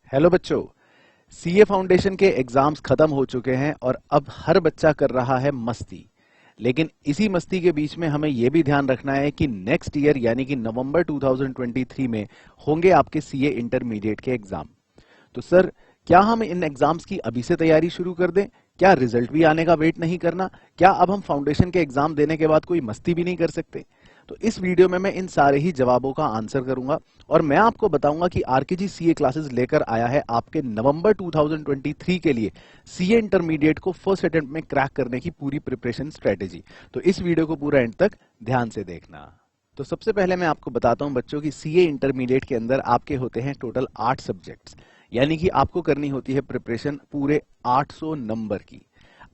Hello बच्चों, CA foundation के exams खत्म हो चुके हैं और अब हर बच्चा कर रहा है मस्ती। लेकिन इसी मस्ती के बीच में हमें यह भी ध्यान रखना है कि नेक्स्ट ईयर यानी कि नवंबर 2023 में होंगे आपके सीए इंटरमीडिएट के एग्जाम। तो सर, क्या हम इन एग्जाम्स की अभी से तैयारी शुरू कर दें? क्या रिजल्ट भी आने का वेट नहीं करना? क्या अब हम फाउंडेशन के एग्जाम देने के बाद कोई मस्ती भी नहीं कर सकते? तो इस वीडियो में मैं इन सारे ही जवाबों का आंसर करूंगा और मैं आपको बताऊंगा कि आरकेजी सीए क्लासेस लेकर आया है आपके नवंबर 2023 के लिए सीए इंटरमीडिएट को फर्स्ट अटेम्प्ट में क्रैक करने की पूरी प्रिपरेशन स्ट्रेटेजी। तो इस वीडियो को पूरा एंड तक ध्यान से देखना। तो सबसे पहले मैं आपको बताता हूं बच्चों की सीए इंटरमीडिएट के अंदर आपके होते हैं टोटल 8 सब्जेक्ट्स, यानी कि आपको करनी होती है प्रिपरेशन पूरे 800 नंबर की।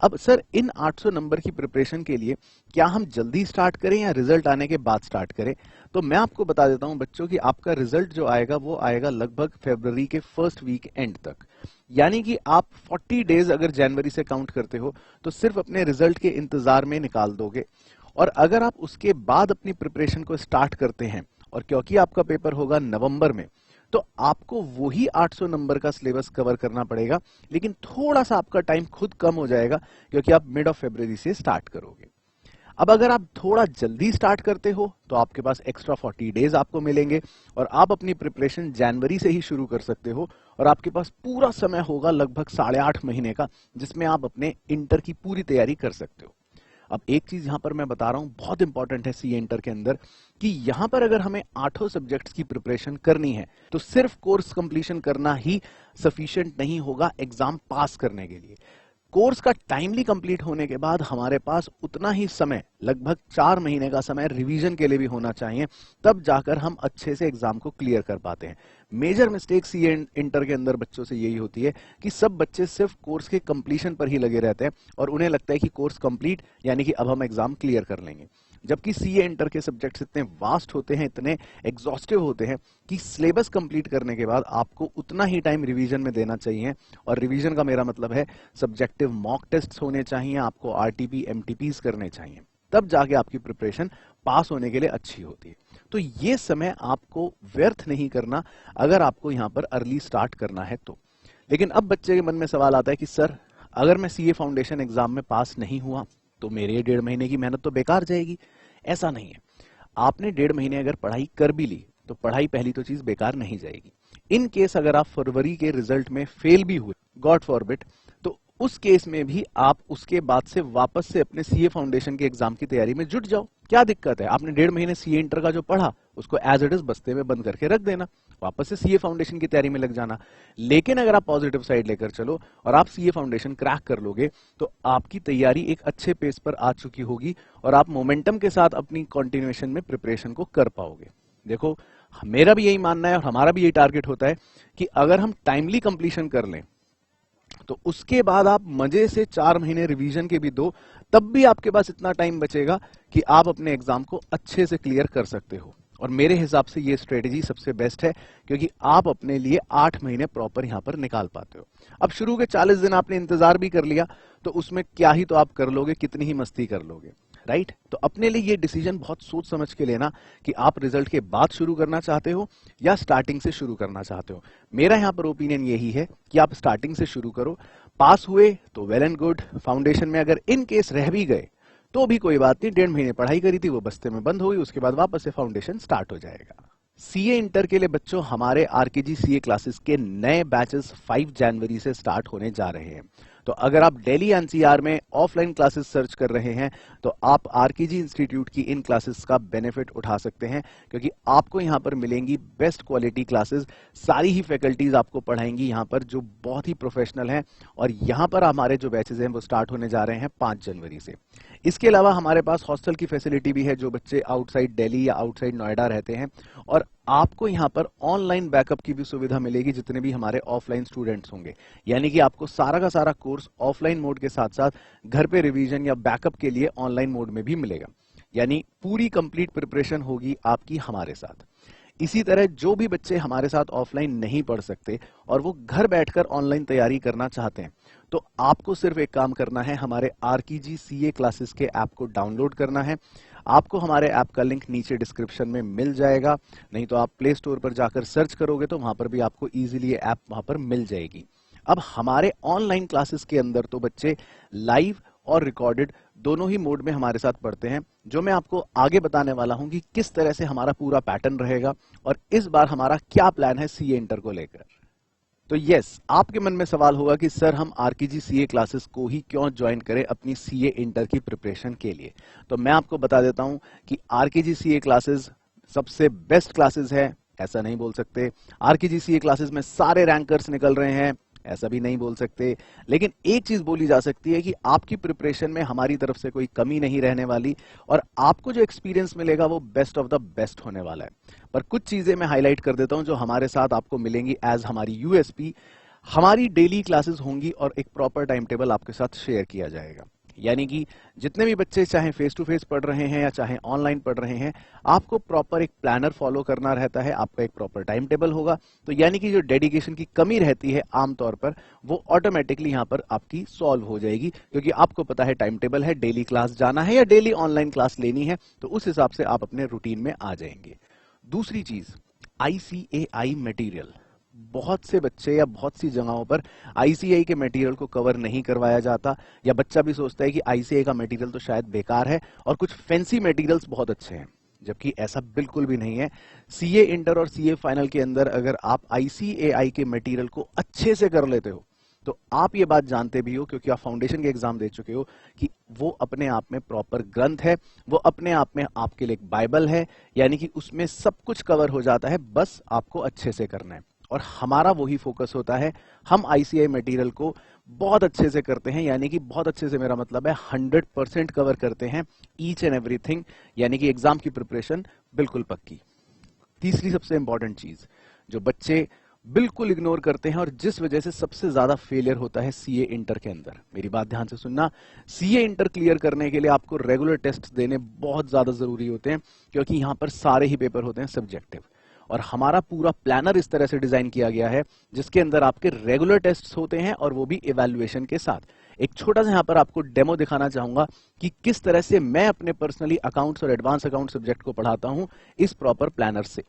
अब सर, इन 800 नंबर की प्रिपरेशन के लिए क्या हम जल्दी स्टार्ट करें या रिजल्ट आने के बाद स्टार्ट करें? तो मैं आपको बता देता हूं बच्चों कि आपका रिजल्ट जो आएगा वो आएगा लगभग फरवरी के फर्स्ट वीक एंड तक। यानी कि आप 40 डेज अगर जनवरी से काउंट करते हो तो सिर्फ अपने रिजल्ट के इंतजार में निकाल दोगे। और अगर आप उसके बाद अपनी प्रिपरेशन को स्टार्ट करते हैं, और क्योंकि आपका पेपर होगा नवंबर में, तो आपको वही 800 नंबर का सिलेबस कवर करना पड़ेगा, लेकिन थोड़ा सा आपका टाइम खुद कम हो जाएगा क्योंकि आप मिड ऑफ फरवरी से स्टार्ट करोगे। अब अगर आप थोड़ा जल्दी स्टार्ट करते हो तो आपके पास एक्स्ट्रा 40 डेज आपको मिलेंगे और आप अपनी प्रिपरेशन जनवरी से ही शुरू कर सकते हो और आपके पास पूरा समय होगा लगभग 8.5 महीने का, जिसमें आप अपने इंटर की पूरी तैयारी कर सकते हो। अब एक चीज यहां पर मैं बता रहा हूं, बहुत इंपॉर्टेंट है सीए इंटर के अंदर, कि यहां पर अगर हमें 8 सब्जेक्ट्स की प्रिपरेशन करनी है तो सिर्फ कोर्स कंप्लीशन करना ही सफिशिएंट नहीं होगा एग्जाम पास करने के लिए। कोर्स का टाइमली कंप्लीट होने के बाद हमारे पास उतना ही समय, लगभग 4 महीने का समय रिवीजन के लिए भी होना चाहिए, तब जाकर हम अच्छे से एग्जाम को क्लियर कर पाते हैं। मेजर मिस्टेक सीए इंटर के अंदर बच्चों से यही होती है कि सब बच्चे सिर्फ कोर्स के कंप्लीशन पर ही लगे रहते हैं और उन्हें लगता है कि कोर्स कंप्लीट यानी कि अब हम एग्जाम क्लियर कर लेंगे। जबकि सीए इंटर के सब्जेक्ट्स इतने वास्ट होते हैं, इतने एग्जॉस्टिव होते हैं कि सिलेबस कंप्लीट करने के बाद आपको उतना ही टाइम रिवीजन में देना चाहिए। और रिवीजन का मेरा मतलब है सब्जेक्टिव मॉक टेस्ट होने चाहिए, आपको आरटीपी एमटीपीज करने चाहिए, तब जाके आपकी प्रिपरेशन पास होने के लिए अच्छी होती है। तो ये समय आपको व्यर्थ नहीं करना अगर आपको यहाँ पर अर्ली स्टार्ट करना है तो। लेकिन अब बच्चे के मन में सवाल आता है कि सर, अगर मैं सीए फाउंडेशन एग्जाम में पास नहीं हुआ तो मेरे 1.5 महीने की मेहनत तो बेकार जाएगी। ऐसा नहीं है, आपने 1.5 महीने अगर पढ़ाई कर भी ली तो पढ़ाई पहली तो चीज बेकार नहीं जाएगी। इन केस अगर आप फरवरी के रिजल्ट में फेल भी हुए, गॉड फॉरबिड, तो उस केस में भी आप उसके बाद से वापस से अपने सीए फाउंडेशन के एग्जाम की तैयारी में जुट जाओ। क्या दिक्कत है? आपने 1.5 महीने सीए इंटर का जो पढ़ा उसको एज इट इज बस्ते में बंद करके रख देना, वापस से सीए फाउंडेशन की तैयारी में लग जाना। लेकिन अगर आप पॉजिटिव साइड लेकर चलो और आप सीए फाउंडेशन क्रैक कर लोगे तो आपकी तैयारी एक अच्छे पेस पर आ चुकी होगी और आप मोमेंटम के साथ अपनी कंटिन्यूएशन में प्रिपरेशन को कर पाओगे। देखो, मेरा भी यही मानना है और हमारा भी यही टारगेट होता है कि अगर हम टाइमली कंप्लीशन कर लें तो उसके बाद आप मजे से 4 महीने रिवीजन के भी दो, तब भी आपके पास इतना टाइम बचेगा कि आप अपने एग्जाम को अच्छे से क्लियर कर सकते हो। और मेरे हिसाब से ये स्ट्रेटेजी सबसे बेस्ट है क्योंकि आप अपने लिए 8 महीने प्रॉपर यहां पर निकाल पाते हो। अब शुरू के 40 दिन आपने इंतजार भी कर लिया तो उसमें क्या ही तो आप कर लोगे, कितनी ही मस्ती कर लोगे, राइट? तो अपने लिए ये डिसीजन बहुत सोच समझ के लेना कि आप रिजल्ट के बाद शुरू करना चाहते हो या स्टार्टिंग से शुरू करना चाहते हो। मेरा यहां पर ओपिनियन यही है कि आप स्टार्टिंग से शुरू करो। पास हुए तो वेल एंड गुड, फाउंडेशन में अगर इन केस रह भी गए तो भी कोई बात नहीं, 1.5 महीने पढ़ाई करी थी वो बस्ते में बंद हुई, उसके बाद वापस से फाउंडेशन स्टार्ट हो जाएगा। सीए इंटर के लिए बच्चों हमारे आरकेजी सीए क्लासेस के नए बैचेस 5 जनवरी से स्टार्ट होने जा रहे हैं। तो अगर आप दिल्ली एनसीआर में ऑफलाइन क्लासेस सर्च कर रहे हैं तो आप आरकेजी इंस्टीट्यूट की इन क्लासेस का बेनिफिट उठा सकते हैं क्योंकि आपको यहां पर मिलेंगी बेस्ट क्वालिटी क्लासेस। सारी ही फैकल्टीज आपको पढ़ाएंगी यहां पर जो बहुत ही प्रोफेशनल हैं और यहां पर हमारे जो बैचेस हैं वो स्टार्ट होने जा रहे हैं 5 जनवरी से। इसके अलावा हमारे पास हॉस्टल की फैसिलिटी भी है जो बच्चे आउटसाइड दिल्ली या आउटसाइड नोएडा रहते हैं, और आपको यहां पर ऑनलाइन बैकअप की भी सुविधा मिलेगी जितने भी हमारे ऑफलाइन स्टूडेंट्स होंगे। यानी कि आपको सारा का सारा कोर्स ऑफलाइन मोड के साथ साथ घर पे रिवीजन या बैकअप के लिए ऑनलाइन मोड में भी मिलेगा। यानी पूरी कंप्लीट प्रिपरेशन होगी आपकी हमारे साथ। इसी तरह जो भी बच्चे हमारे साथ ऑफलाइन नहीं पढ़ सकते और वो घर बैठकर ऑनलाइन तैयारी करना चाहते हैं तो आपको सिर्फ एक काम करना है, हमारे आरकेजी सीए क्लासेस के ऐप को डाउनलोड करना है। आपको हमारे ऐप का लिंक नीचे डिस्क्रिप्शन में मिल जाएगा, नहीं तो आप प्ले स्टोर पर जाकर सर्च करोगे तो वहां पर भी आपको इजीली ये ऐप वहां पर मिल जाएगी। अब हमारे ऑनलाइन क्लासेस के अंदर तो बच्चे लाइव और रिकॉर्डेड दोनों ही मोड में हमारे साथ पढ़ते हैं, जो मैं आपको आगे बताने वाला हूं कि किस तरह से हमारा पूरा पैटर्न रहेगा और इस बार हमारा क्या प्लान है सीए इंटर को लेकर। तो यस, आपके मन में सवाल होगा कि सर हम आरकेजी सीए क्लासेस को ही क्यों ज्वाइन करें अपनी सीए इंटर की प्रिपरेशन के लिए। तो मैं आपको बता देता हूं कि आरकेजी सीए क्लासेस सबसे बेस्ट क्लासेस है, ऐसा नहीं बोल सकते। आरकेजी सीए क्लासेस में सारे रैंकर्स निकल रहे हैं, ऐसा भी नहीं बोल सकते। लेकिन एक चीज बोली जा सकती है कि आपकी प्रिपरेशन में हमारी तरफ से कोई कमी नहीं रहने वाली और आपको जो एक्सपीरियंस मिलेगा वो बेस्ट ऑफ द बेस्ट होने वाला है। पर कुछ चीजें मैं हाईलाइट कर देता हूं जो हमारे साथ आपको मिलेंगी एज हमारी यूएसपी। हमारी डेली क्लासेस होंगी और एक प्रॉपर टाइम टेबल आपके साथ शेयर किया जाएगा, यानी कि जितने भी बच्चे चाहे फेस टू फेस पढ़ रहे हैं या चाहे ऑनलाइन पढ़ रहे हैं, आपको प्रॉपर एक प्लानर फॉलो करना रहता है, आपका एक प्रॉपर टाइम टेबल होगा। तो यानी कि जो डेडिकेशन की कमी रहती है आमतौर पर, वो ऑटोमेटिकली यहां पर आपकी सॉल्व हो जाएगी, क्योंकि आपको पता है टाइम टेबल है, डेली क्लास जाना है या डेली ऑनलाइन क्लास लेनी है, तो उस हिसाब से आप अपने रूटीन में आ जाएंगे। दूसरी चीज, आईसीएआई मटेरियल। बहुत से बच्चे या बहुत सी जगहों पर आईसीएआई के मटेरियल को कवर नहीं करवाया जाता, या बच्चा भी सोचता है कि आईसीएआई का मटेरियल तो शायद बेकार है और कुछ फैंसी मटेरियल्स बहुत अच्छे हैं, जबकि ऐसा बिल्कुल भी नहीं है। सीए इंटर और सीए फाइनल के अंदर अगर आप आईसीएआई के मटेरियल को अच्छे से कर लेते हो तो आप ये बात जानते भी हो, क्योंकि आप फाउंडेशन के एग्जाम दे चुके हो, कि वो अपने आप में प्रॉपर ग्रंथ है, वो अपने आप में आपके लिए एक बाइबल है, यानी कि उसमें सब कुछ कवर हो जाता है, बस आपको अच्छे से करना है। और हमारा वही फोकस होता है, हम आईसीआई मटेरियल को बहुत अच्छे से करते हैं, यानी कि बहुत अच्छे से मेरा मतलब है 100% कवर करते हैं ईच एंड एवरीथिंग, यानी कि एग्जाम की प्रिपरेशन बिल्कुल पक्की। तीसरी सबसे इंपॉर्टेंट चीज जो बच्चे बिल्कुल इग्नोर करते हैं और जिस वजह से सबसे ज्यादा फेलियर होता है सीए इंटर के अंदर, मेरी बात ध्यान से सुनना, सीए इंटर क्लियर करने के लिए आपको रेगुलर टेस्ट देने बहुत ज्यादा जरूरी होते हैं, क्योंकि यहां पर सारे ही पेपर होते हैं सब्जेक्टिव। और हमारा पूरा प्लानर इस तरह से डिजाइन किया गया है जिसके अंदर आपके रेगुलर टेस्ट्स होते हैं और वो भी इवैल्यूएशन के साथ। एक छोटा सा यहां पर आपको डेमो दिखाना चाहूंगा कि किस तरह से मैं अपने पर्सनली अकाउंट्स और एडवांस अकाउंट सब्जेक्ट को पढ़ाता हूं इस प्रॉपर प्लानर से।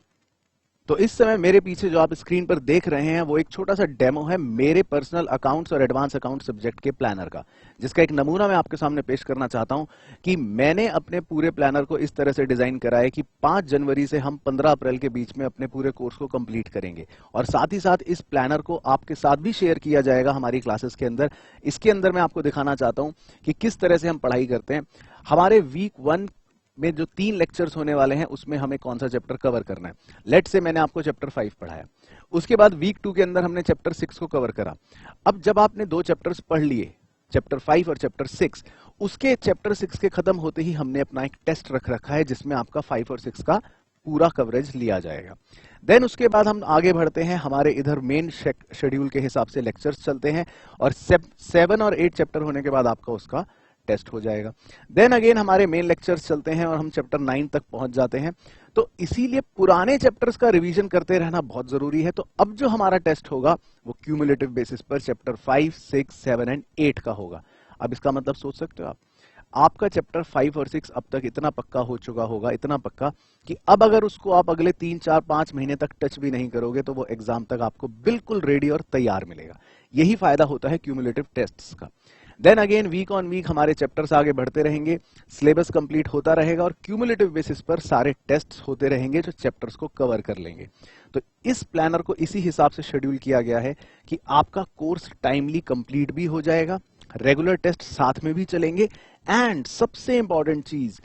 तो इस समय मेरे पीछे जो आप स्क्रीन पर देख रहे हैं वो एक छोटा सा डेमो है मेरे पर्सनल अकाउंट्स और एडवांस अकाउंट सब्जेक्ट के प्लानर का, जिसका एक नमूना मैं आपके सामने पेश करना चाहता हूं कि मैंने अपने पूरे प्लानर को इस तरह से डिजाइन करा है कि 5 जनवरी से हम 15 अप्रैल के बीच में अपने पूरे कोर्स को कंप्लीट करेंगे, और साथ ही साथ इस प्लानर को आपके साथ भी शेयर किया जाएगा हमारी क्लासेस के अंदर। इसके अंदर मैं आपको दिखाना चाहता हूं कि किस तरह से हम पढ़ाई करते हैं। हमारे वीक 1 में जो 3 लेक्चर्स होने वाले हैं उसमें हमें कौन सा चैप्टर कवर करना है। लेट से मैंने आपको चैप्टर 5 पढ़ाया, उसके बाद वीक 2 के अंदर हमने चैप्टर 6 को कवर करा। अब जब आपने 2 चैप्टर्स पढ़ लिए, चैप्टर 5 और चैप्टर 6, उसके चैप्टर 6 के खत्म होते ही हमने अपना एक टेस्ट रख रखा है जिसमें आपका 5 और 6 का पूरा कवरेज लिया जाएगा। देन उसके बाद हम आगे बढ़ते हैं, हमारे इधर मेन शेड्यूल के हिसाब से लेक्चर्स चलते हैं और 7 और 8 चैप्टर होने के बाद आपका उसका टेस्ट हो जाएगा। देन अगेन हमारे मेन लेक्चर्स चलते हैं और हम चैप्टर 9 तक पहुंच जाते हैं। तो इसीलिए पुराने चैप्टर्स का रिवीजन करते रहना बहुत जरूरी है। तो अब जो हमारा टेस्ट होगा वो क्यूमुलेटिव बेसिस पर चैप्टर 5, 6, 7 एंड 8 का होगा। अब इसका मतलब सोच सकते हो आप, आपका चैप्टर 5 और 6 अब तक इतना पक्का हो चुका होगा, इतना पक्का कि अब अगर उसको आप अगले 3, 4, 5 महीने तक टच भी नहीं करोगे तो वो एग्जाम तक आपको बिल्कुल रेडी और तैयार मिलेगा। यही फायदा होता है क्यूमुलेटिव टेस्ट्स का। Then again week on week हमारे चैप्टर्स आगे बढ़ते रहेंगे, सिलेबस कंप्लीट होता रहेगा और क्यूमुलेटिव बेसिस पर सारे टेस्ट्स होते रहेंगे जो चैप्टर्स को कवर कर लेंगे। तो इस प्लानर को इसी हिसाब से शेड्यूल किया गया है कि आपका कोर्स टाइमली कंप्लीट भी हो जाएगा, रेगुलर टेस्ट साथ में भी चलेंगे, एंड सबसे इंपॉर्टेंट चीज,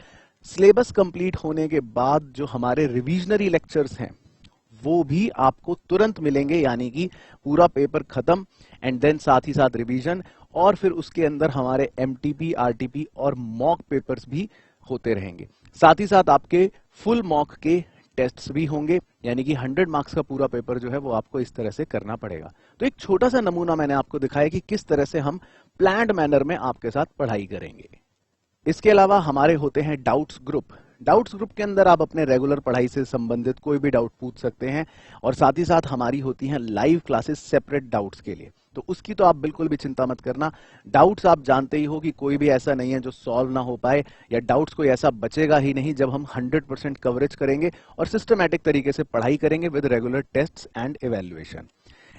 सिलेबस कंप्लीट होने के बाद जो हमारे रिविजनरी लेक्चर्स हैं वो भी आपको तुरंत मिलेंगे, यानी कि पूरा पेपर खत्म एंड देन साथ ही साथ रिवीजन, और फिर उसके अंदर हमारे एमटीपी, आरटीपी और मॉक पेपर्स भी होते रहेंगे। साथ ही साथ आपके फुल मॉक के टेस्ट्स भी होंगे, यानी कि 100 मार्क्स का पूरा पेपर जो है वो आपको इस तरह से करना पड़ेगा। तो एक छोटा सा नमूना मैंने आपको दिखाया कि किस तरह से हम प्लान्ड मैनर में आपके साथ पढ़ाई करेंगे। इसके अलावा हमारे होते हैं डाउट्स ग्रुप। डाउट्स ग्रुप के अंदर आप अपने रेगुलर पढ़ाई से संबंधित कोई भी डाउट पूछ सकते हैं और साथ ही साथ हमारी होती हैं लाइव क्लासेस सेपरेट डाउट्स के लिए, तो उसकी तो आप बिल्कुल भी चिंता मत करना। डाउट्स आप जानते ही हो कि कोई भी ऐसा नहीं है जो सॉल्व ना हो पाए, या डाउट्स कोई ऐसा बचेगा ही नहीं जब हम 100% कवरेज करेंगे और सिस्टमैटिक तरीके से पढ़ाई करेंगे with regular tests and evaluation.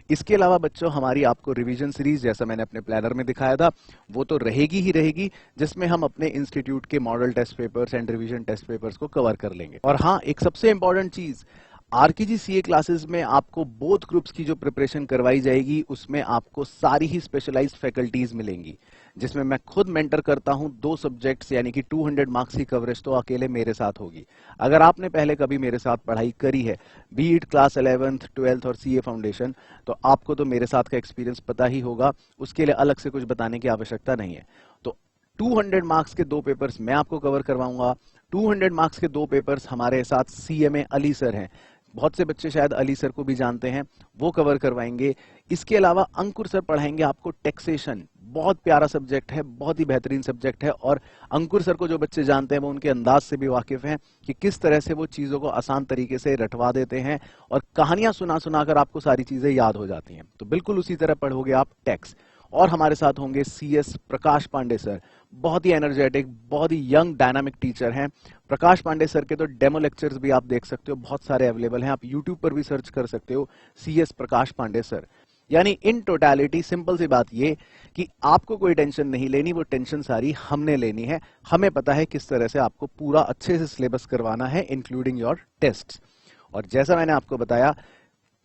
इसके अलावा बच्चों हमारी आपको रिवीजन सीरीज जैसा मैंने अपने प्लानर में दिखाया था वो तो रहेगी ही रहेगी, जिसमें हम अपने इंस्टीट्यूट के model test papers and revision test papers को कवर कर लेंगे। और हाँ, एक सबसे इंपॉर्टेंट चीज, आरकेजी सीए क्लासेस में आपको बोथ ग्रुप्स की जो प्रिपरेशन करवाई जाएगी उसमें आपको सारी ही स्पेशलाइज्ड फैकल्टीज मिलेंगी, जिसमें मैं खुद मेंटर करता हूं 2 सब्जेक्ट्स, यानी कि 200 मार्क्स की कवरेज तो अकेले मेरे साथ होगी। अगर आपने पहले कभी मेरे साथ पढ़ाई करी है, B it class 11th 12th और सीए फाउंडेशन, तो आपको तो मेरे साथ का एक्सपीरियंस पता ही होगा, उसके लिए अलग से कुछ बताने की आवश्यकता नहीं है। तो 200 मार्क्स के 2 पेपर्स मैं आपको कवर करवाऊंगा। 200 मार्क्स के 2 पेपर्स हमारे साथ सीएमए अली सर हैं, बहुत से बच्चे शायद अली सर को भी जानते हैं, वो कवर करवाएंगे। इसके अलावा अंकुर सर पढ़ाएंगे आपको टैक्सेशन, बहुत प्यारा सब्जेक्ट है, बहुत ही बेहतरीन सब्जेक्ट है, और अंकुर सर को जो बच्चे जानते हैं वो उनके अंदाज से भी वाकिफ हैं कि किस तरह से वो चीजों को आसान तरीके से रटवा देते हैं और कहानियां सुना सुनाकर आपको सारी चीजें याद हो जाती हैं। तो बिल्कुल उसी तरह पढ़ोगे आप टैक्स। और हमारे साथ होंगे सीएस प्रकाश पांडे सर, बहुत ही एनर्जेटिक, बहुत ही यंग डायनामिक टीचर हैं। प्रकाश पांडे सर के तो डेमो लेक्चर्स भी आप देख सकते हो, बहुत सारे अवेलेबल हैं, आप यूट्यूब पर भी सर्च कर सकते हो सीएस प्रकाश पांडे सर। यानी इन टोटलिटी सिंपल सी बात ये कि आपको कोई टेंशन नहीं लेनी, वो टेंशन सारी हमने लेनी है। हमें पता है किस तरह से आपको पूरा अच्छे से सिलेबस करवाना है इंक्लूडिंग योर टेस्ट्स। और जैसा मैंने आपको बताया,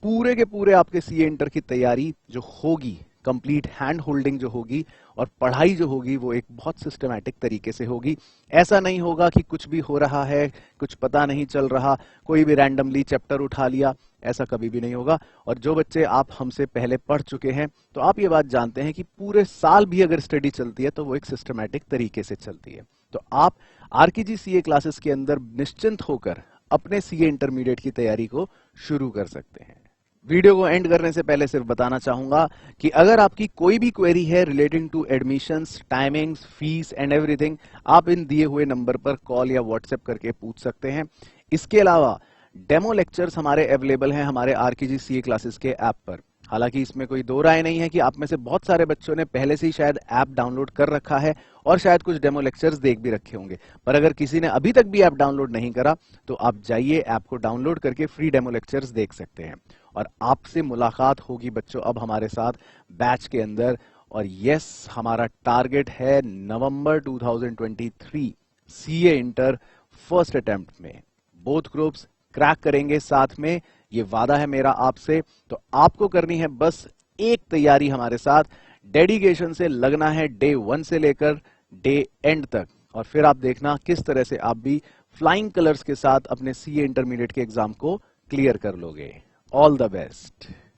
पूरे के पूरे आपके सीए इंटर की तैयारी जो होगी, कंप्लीट हैंड होल्डिंग जो होगी और पढ़ाई जो होगी, वो एक बहुत सिस्टमैटिक तरीके से होगी। ऐसा नहीं होगा कि कुछ भी हो रहा है, कुछ पता नहीं चल रहा, कोई भी रैंडमली चैप्टर उठा लिया, ऐसा कभी भी नहीं होगा। और जो बच्चे आप हमसे पहले पढ़ चुके हैं तो आप ये बात जानते हैं कि पूरे साल भी अगर स्टडी चलती है तो वो एक सिस्टमैटिक तरीके से चलती है। तो आप आरकेजी सीए क्लासेस के अंदर निश्चिंत होकर अपने सीए इंटरमीडिएट की तैयारी को शुरू कर सकते हैं। वीडियो को एंड करने से पहले सिर्फ बताना चाहूंगा कि अगर आपकी कोई भी क्वेरी है relating to admissions, timings, fees and everything, आप इन दिए हुए नंबर पर कॉल या व्हाट्सएप करके पूछ सकते हैं। इसके अलावा डेमो लेक्चर्स हमारे अवेलेबल हैं हमारे आरकेजी सीए क्लासेस के ऐप पर। हालांकि इसमें कोई दो राय नहीं है कि आप में से बहुत सारे बच्चों ने पहले से ही शायद ऐप डाउनलोड कर रखा है और शायद कुछ डेमो लेक्चर्स देख भी रखे होंगे, पर अगर किसी ने अभी तक भी ऐप डाउनलोड नहीं करा तो आप जाइए, ऐप को डाउनलोड करके फ्री डेमो लेक्चर्स देख सकते हैं। और आपसे मुलाकात होगी बच्चों अब हमारे साथ बैच के अंदर। और यस, हमारा टारगेट है नवंबर 2023 सीए इंटर फर्स्ट अटेम्प्ट में बोथ ग्रुप्स क्रैक करेंगे साथ में, ये वादा है मेरा आपसे। तो आपको करनी है बस एक तैयारी हमारे साथ, डेडिकेशन से लगना है डे 1 से लेकर डे एंड तक, और फिर आप देखना किस तरह से आप भी फ्लाइंग कलर्स के साथ अपने सीए इंटरमीडिएट के एग्जाम को क्लियर कर लोगे। All the best.